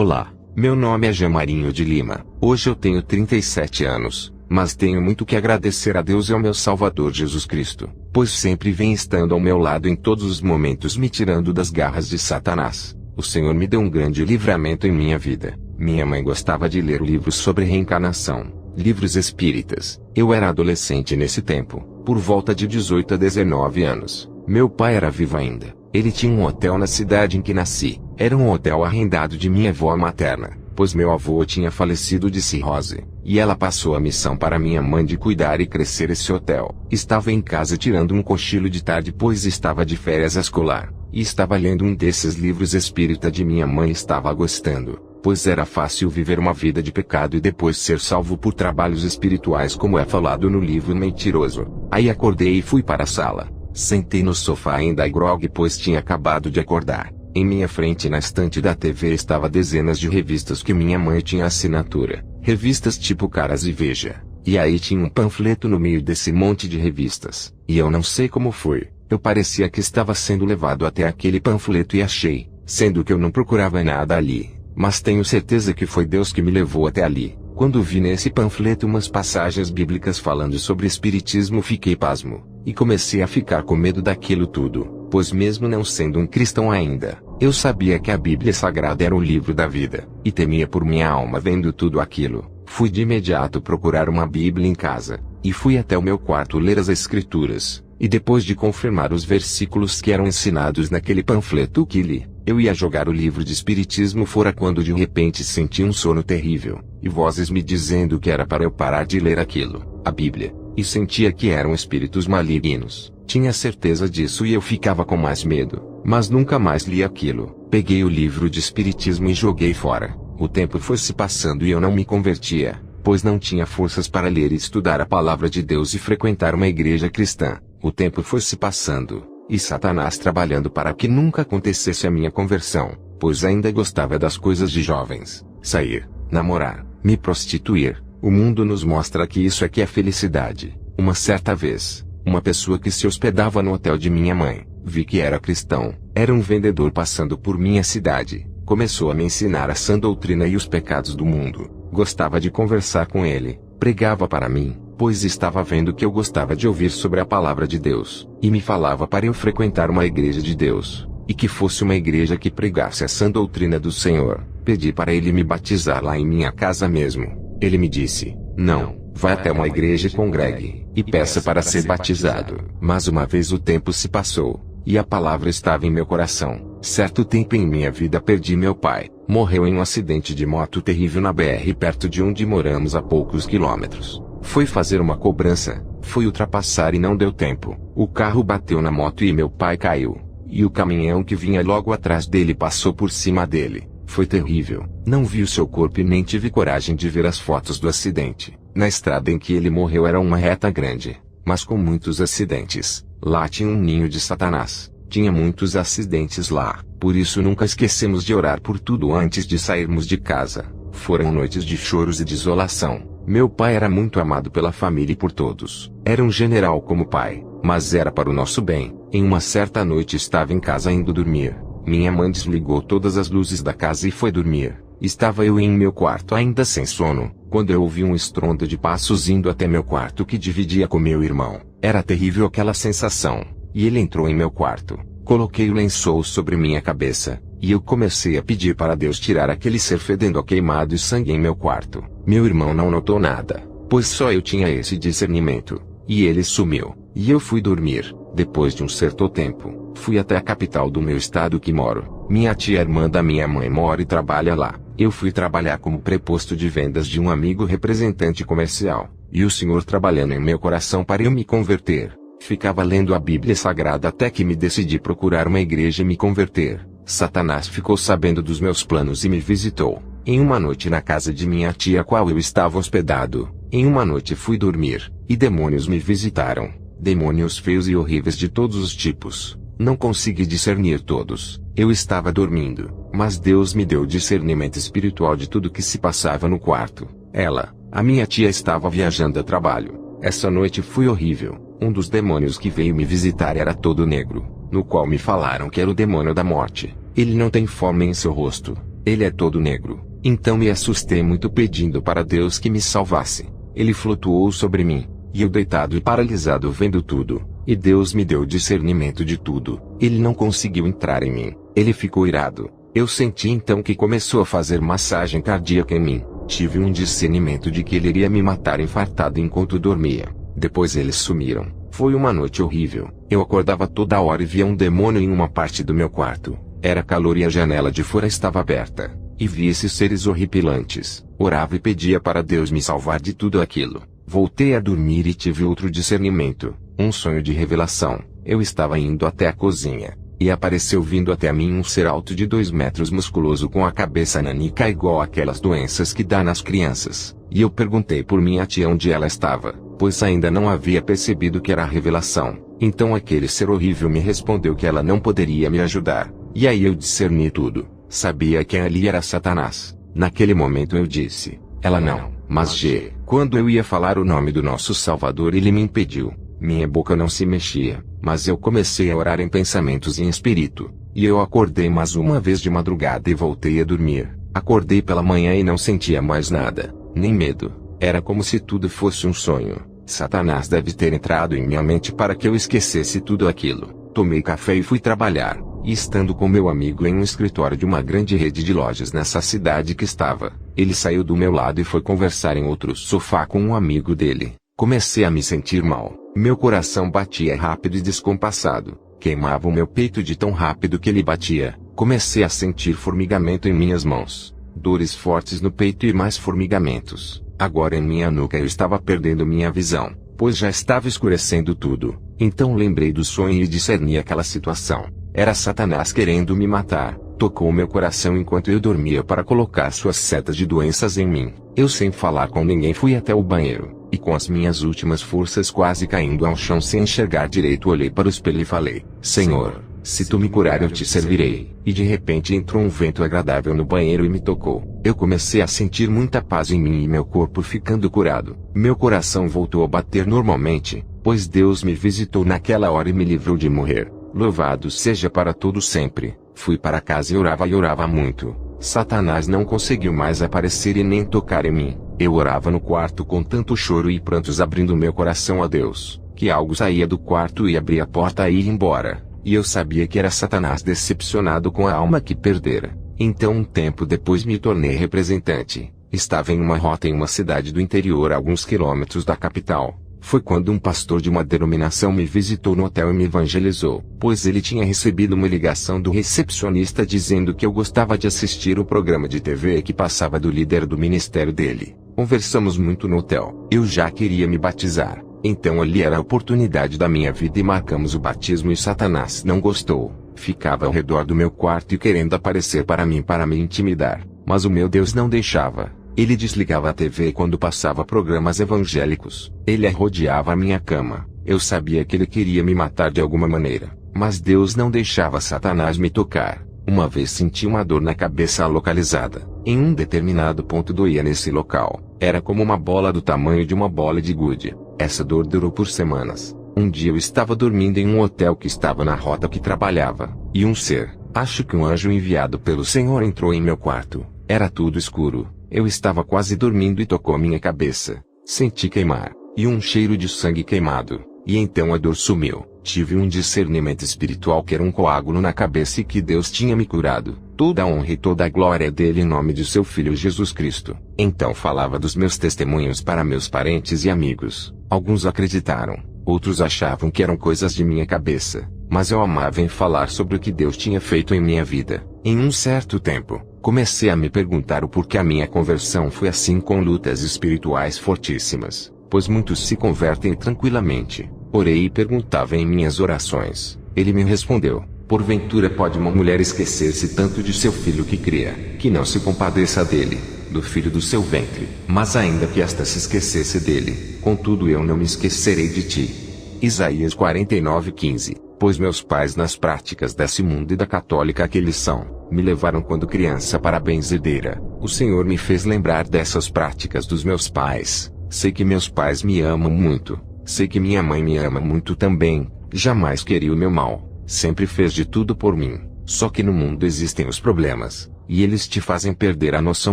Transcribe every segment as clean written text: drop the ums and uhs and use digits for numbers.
Olá, meu nome é Gemarinho de Lima. Hoje eu tenho 37 anos, mas tenho muito que agradecer a Deus e ao meu Salvador Jesus Cristo, pois sempre vem estando ao meu lado em todos os momentos me tirando das garras de Satanás. O Senhor me deu um grande livramento em minha vida. Minha mãe gostava de ler livros sobre reencarnação, livros espíritas. Eu era adolescente nesse tempo, por volta de 18 a 19 anos. Meu pai era vivo ainda. Ele tinha um hotel na cidade em que nasci. Era um hotel arrendado de minha avó materna, pois meu avô tinha falecido de cirrose, e ela passou a missão para minha mãe de cuidar e crescer esse hotel. Estava em casa tirando um cochilo de tarde, pois estava de férias escolar, e estava lendo um desses livros espírita de minha mãe. Estava gostando, pois era fácil viver uma vida de pecado e depois ser salvo por trabalhos espirituais, como é falado no livro Mentiroso. Aí acordei e fui para a sala. Sentei no sofá ainda grogue, pois tinha acabado de acordar. Em minha frente na estante da TV estava dezenas de revistas que minha mãe tinha assinatura. Revistas tipo Caras e Veja. E aí tinha um panfleto no meio desse monte de revistas. E eu não sei como foi, eu parecia que estava sendo levado até aquele panfleto e achei, sendo que eu não procurava nada ali. Mas tenho certeza que foi Deus que me levou até ali. Quando vi nesse panfleto umas passagens bíblicas falando sobre espiritismo, fiquei pasmo, e comecei a ficar com medo daquilo tudo, pois mesmo não sendo um cristão ainda, eu sabia que a Bíblia Sagrada era o livro da vida, e temia por minha alma vendo tudo aquilo. Fui de imediato procurar uma Bíblia em casa, e fui até o meu quarto ler as Escrituras, e depois de confirmar os versículos que eram ensinados naquele panfleto que li, eu ia jogar o livro de espiritismo fora quando de repente senti um sono terrível, e vozes me dizendo que era para eu parar de ler aquilo, a Bíblia, e sentia que eram espíritos malignos. Tinha certeza disso e eu ficava com mais medo, mas nunca mais li aquilo. Peguei o livro de espiritismo e joguei fora. O tempo foi se passando e eu não me convertia, pois não tinha forças para ler e estudar a palavra de Deus e frequentar uma igreja cristã. O tempo foi se passando, e Satanás trabalhando para que nunca acontecesse a minha conversão, pois ainda gostava das coisas de jovens, sair, namorar, me prostituir. O mundo nos mostra que isso é que é felicidade. Uma certa vez, uma pessoa que se hospedava no hotel de minha mãe, vi que era cristão, era um vendedor passando por minha cidade, começou a me ensinar a sã doutrina e os pecados do mundo. Gostava de conversar com ele, pregava para mim, pois estava vendo que eu gostava de ouvir sobre a palavra de Deus, e me falava para eu frequentar uma igreja de Deus, e que fosse uma igreja que pregasse a sã doutrina do Senhor. Pedi para ele me batizar lá em minha casa mesmo. Ele me disse: não, vá até uma igreja e congregue, e peça para ser batizado. Mas uma vez o tempo se passou, e a palavra estava em meu coração. Certo tempo em minha vida perdi meu pai. Morreu em um acidente de moto terrível na BR perto de onde moramos a poucos quilômetros. Foi fazer uma cobrança, foi ultrapassar e não deu tempo. O carro bateu na moto e meu pai caiu, e o caminhão que vinha logo atrás dele passou por cima dele. Foi terrível. Não vi o seu corpo e nem tive coragem de ver as fotos do acidente. Na estrada em que ele morreu era uma reta grande, mas com muitos acidentes. Lá tinha um ninho de Satanás. Tinha muitos acidentes lá. Por isso nunca esquecemos de orar por tudo antes de sairmos de casa. Foram noites de choros e desolação. Meu pai era muito amado pela família e por todos. Era um general como pai, mas era para o nosso bem. Em uma certa noite estava em casa indo dormir. Minha mãe desligou todas as luzes da casa e foi dormir. Estava eu em meu quarto ainda sem sono, quando eu ouvi um estrondo de passos indo até meu quarto que dividia com meu irmão. Era terrível aquela sensação, e ele entrou em meu quarto. Coloquei o lençol sobre minha cabeça, e eu comecei a pedir para Deus tirar aquele ser fedendo a queimado e sangue em meu quarto. Meu irmão não notou nada, pois só eu tinha esse discernimento, e ele sumiu, e eu fui dormir. Depois de um certo tempo, fui até a capital do meu estado que moro. Minha tia irmã da minha mãe mora e trabalha lá. Eu fui trabalhar como preposto de vendas de um amigo representante comercial, e o Senhor trabalhando em meu coração para eu me converter. Ficava lendo a Bíblia Sagrada até que me decidi procurar uma igreja e me converter. Satanás ficou sabendo dos meus planos e me visitou. Em uma noite na casa de minha tia, qual eu estava hospedado. Em uma noite fui dormir, e demônios me visitaram. Demônios feios e horríveis de todos os tipos. Não consegui discernir todos. Eu estava dormindo, mas Deus me deu discernimento espiritual de tudo que se passava no quarto. Ela, a minha tia, estava viajando a trabalho. Essa noite foi horrível. Um dos demônios que veio me visitar era todo negro, no qual me falaram que era o demônio da morte. Ele não tem forma em seu rosto, Ele é todo negro. Então me assustei muito pedindo para Deus que me salvasse. Ele flutuou sobre mim, e eu deitado e paralisado vendo tudo, e Deus me deu discernimento de tudo. Ele não conseguiu entrar em mim. Ele ficou irado. Eu senti então que começou a fazer massagem cardíaca em mim. Tive um discernimento de que ele iria me matar infartado enquanto dormia. Depois eles sumiram. Foi uma noite horrível. Eu acordava toda hora e via um demônio em uma parte do meu quarto. Era calor e a janela de fora estava aberta. E vi esses seres horripilantes. Orava e pedia para Deus me salvar de tudo aquilo. Voltei a dormir e tive outro discernimento. Um sonho de revelação. Eu estava indo até a cozinha. E apareceu vindo até mim um ser alto de 2 metros musculoso com a cabeça nanica igual aquelas doenças que dá nas crianças. E eu perguntei por minha tia onde ela estava, pois ainda não havia percebido que era a revelação. Então aquele ser horrível me respondeu que ela não poderia me ajudar. E aí eu discerni tudo. Sabia que ali era Satanás. Naquele momento eu disse, ela não, mas G. Quando eu ia falar o nome do nosso Salvador ele me impediu. Minha boca não se mexia, mas eu comecei a orar em pensamentos e em espírito. E eu acordei mais uma vez de madrugada e voltei a dormir. Acordei pela manhã e não sentia mais nada, nem medo. Era como se tudo fosse um sonho. Satanás deve ter entrado em minha mente para que eu esquecesse tudo aquilo. Tomei café e fui trabalhar. E estando com meu amigo em um escritório de uma grande rede de lojas nessa cidade que estava, ele saiu do meu lado e foi conversar em outro sofá com um amigo dele. Comecei a me sentir mal. Meu coração batia rápido e descompassado. Queimava o meu peito de tão rápido que ele batia. Comecei a sentir formigamento em minhas mãos. Dores fortes no peito e mais formigamentos. Agora em minha nuca eu estava perdendo minha visão, pois já estava escurecendo tudo. Então lembrei do sonho e discerni aquela situação. Era Satanás querendo me matar. Tocou meu coração enquanto eu dormia para colocar suas setas de doenças em mim. Eu sem falar com ninguém fui até o banheiro, e com as minhas últimas forças quase caindo ao chão sem enxergar direito olhei para o espelho e falei, Senhor, se tu me curar eu te servirei. E de repente entrou um vento agradável no banheiro e me tocou. Eu comecei a sentir muita paz em mim e meu corpo ficando curado. Meu coração voltou a bater normalmente, pois Deus me visitou naquela hora e me livrou de morrer. Louvado seja para todo sempre. Fui para casa e orava muito. Satanás não conseguiu mais aparecer e nem tocar em mim. Eu orava no quarto com tanto choro e prantos abrindo meu coração a Deus, que algo saía do quarto e abria a porta e ia embora. E eu sabia que era Satanás decepcionado com a alma que perdera. Então um tempo depois me tornei representante. Estava em uma rota em uma cidade do interior a alguns quilômetros da capital. Foi quando um pastor de uma denominação me visitou no hotel e me evangelizou, pois ele tinha recebido uma ligação do recepcionista dizendo que eu gostava de assistir o programa de TV que passava do líder do ministério dele. Conversamos muito no hotel. Eu já queria me batizar, então ali era a oportunidade da minha vida e marcamos o batismo e Satanás não gostou. Ficava ao redor do meu quarto e querendo aparecer para mim para me intimidar, mas o meu Deus não deixava. Ele desligava a TV quando passava programas evangélicos. Ele rodeava a minha cama. Eu sabia que ele queria me matar de alguma maneira, mas Deus não deixava Satanás me tocar. Uma vez senti uma dor na cabeça localizada. Em um determinado ponto doía nesse local. Era como uma bola do tamanho de uma bola de gude. Essa dor durou por semanas. Um dia eu estava dormindo em um hotel que estava na rota que trabalhava, e um ser, acho que um anjo enviado pelo Senhor entrou em meu quarto. Era tudo escuro. Eu estava quase dormindo e tocou minha cabeça. Senti queimar, e um cheiro de sangue queimado, e então a dor sumiu. Tive um discernimento espiritual que era um coágulo na cabeça e que Deus tinha me curado. Toda a honra e toda a glória é dele em nome de seu Filho Jesus Cristo. Então falava dos meus testemunhos para meus parentes e amigos. Alguns acreditaram, outros achavam que eram coisas de minha cabeça, mas eu amava em falar sobre o que Deus tinha feito em minha vida. Em um certo tempo, comecei a me perguntar o porquê a minha conversão foi assim com lutas espirituais fortíssimas, pois muitos se convertem tranquilamente. Orei e perguntava em minhas orações. Ele me respondeu, porventura pode uma mulher esquecer-se tanto de seu filho que cria, que não se compadeça dele, do filho do seu ventre, mas ainda que esta se esquecesse dele, contudo eu não me esquecerei de ti. Isaías 49:15. Pois meus pais nas práticas desse mundo e da católica que eles são, me levaram quando criança para a benzedeira. O Senhor me fez lembrar dessas práticas dos meus pais. Sei que meus pais me amam muito. Sei que minha mãe me ama muito também. Jamais queria o meu mal. Sempre fez de tudo por mim. Só que no mundo existem os problemas. e eles te fazem perder a noção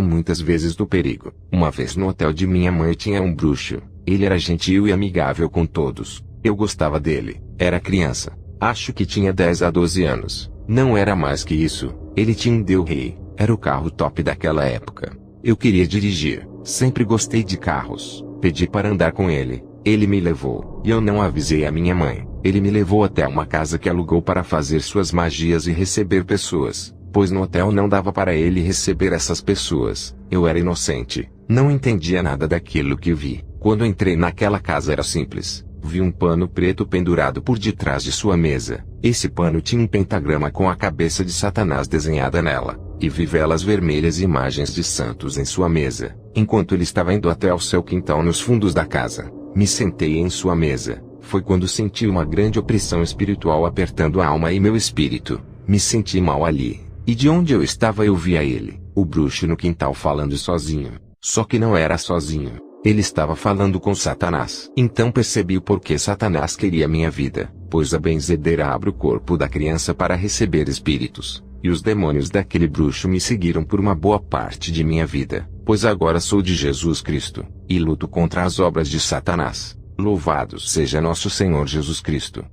muitas vezes do perigo. Uma vez no hotel de minha mãe tinha um bruxo. Ele era gentil e amigável com todos. Eu gostava dele. Era criança. Acho que tinha 10 a 12 anos. Não era mais que isso. Ele tinha um Del Rey. Era o carro top daquela época. Eu queria dirigir. Sempre gostei de carros. Pedi para andar com ele. Ele me levou. E eu não avisei a minha mãe. Ele me levou até uma casa que alugou para fazer suas magias e receber pessoas. Pois no hotel não dava para ele receber essas pessoas. Eu era inocente. Não entendia nada daquilo que vi. Quando entrei naquela casa era simples. Vi um pano preto pendurado por detrás de sua mesa. Esse pano tinha um pentagrama com a cabeça de Satanás desenhada nela. E vi velas vermelhas e imagens de santos em sua mesa. Enquanto ele estava indo até ao seu quintal nos fundos da casa, me sentei em sua mesa. Foi quando senti uma grande opressão espiritual apertando a alma e meu espírito. Me senti mal ali. E de onde eu estava eu via ele, o bruxo no quintal falando sozinho. Só que não era sozinho. Ele estava falando com Satanás. Então percebi o porquê Satanás queria minha vida, pois a benzedeira abre o corpo da criança para receber espíritos. E os demônios daquele bruxo me seguiram por uma boa parte de minha vida, pois agora sou de Jesus Cristo, e luto contra as obras de Satanás. Louvado seja nosso Senhor Jesus Cristo.